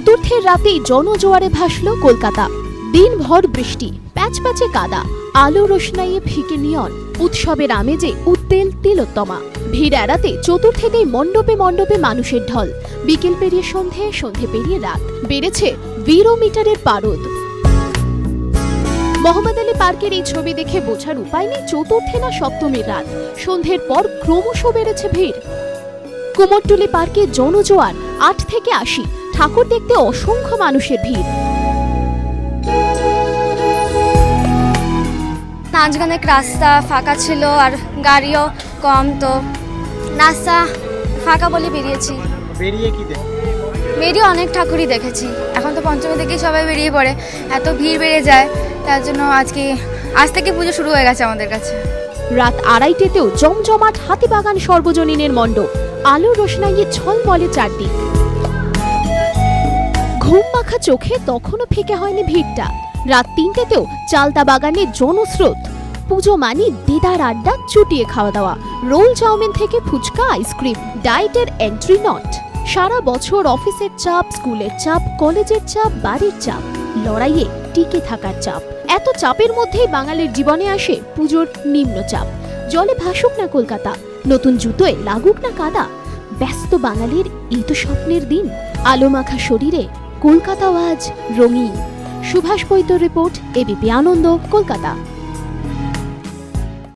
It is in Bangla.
চতুর্থের রাতেই জনজোয়ারে ভাসল কলকাতা। দিনভর বৃষ্টি, প্যাচপ্যাচে কাদা, আলো রোশনাইয়ে ফিকে নিয়ন, উৎসবের আমেজে উত্তেল তিলোত্তমা। ভিড় এড়াতে চতুর্থেতেই মণ্ডপে মণ্ডপে মানুষের ঢল। বিকেল পেরিয়ে সন্ধে, সন্ধে পেরিয়ে রাত, বেড়েছে 0 মিটারের পারদ। মোহাম্মদ আলী পার্কের এই ছবি দেখে বোঝার উপায় নেই চতুর্থে না সপ্তমীর রাত। সন্ধ্যের পর ক্রমশ বেড়েছে ভিড়। কুমোরটুলি পার্কে জনজোয়ার, 8 থেকে 80, ঠাকুর দেখতে অসংখ্য মানুষের ভিড়। নাচ গানের রাস্তা ফাঁকা ছিল আর গাড়িও কম, তো রাস্তা ফাঁকা বলে বেরিয়েছি। বেরিয়ে অনেক ঠাকুরই দেখেছি। এখন তো পঞ্চমী থেকেই সবাই বেরিয়ে পড়ে, এত ভিড় বেড়ে যায়, তার জন্য আজ থেকে পুজো শুরু হয়ে গেছে আমাদের কাছে। রাত 2:30তেও জমজমাট হাতিবাগান সর্বজনীনের মণ্ডপ, আলো রোশনাইয়ে ঝলমলে চারদিক। ঘুম মাখা চোখে তখনও ফিকে হয়নি ভিড়টা। রাত 3টেতেও চালতা বাগানে জনস্রোত। পুজো মানি দিদার আড্ডা, চুটিয়ে খাওয়া দাওয়া, রোল চাউমিন থেকে ফুচকা, আইসক্রিম, ডায়েটের এন্ট্রি নট। সারা বছর অফিসের চাপ, স্কুলের চাপ, কলেজের চাপ, বাড়ির চাপ, লড়াইয়ে টিকে থাকার চাপ। এত চাপের মধ্যেই বাঙালির জীবনে আসে পুজোর নিম্নচাপ। জলে ভাসুক না কলকাতা, নতুন জুতোয় লাগুক না কাদা, ব্যস্ত বাঙালির এই তো স্বপ্নের দিন। আলো মাখা শরীরে কলকাতা আজ রঙিন। সুভাষ বৈদ্যর রিপোর্ট, এবিপি আনন্দ, কলকাতা।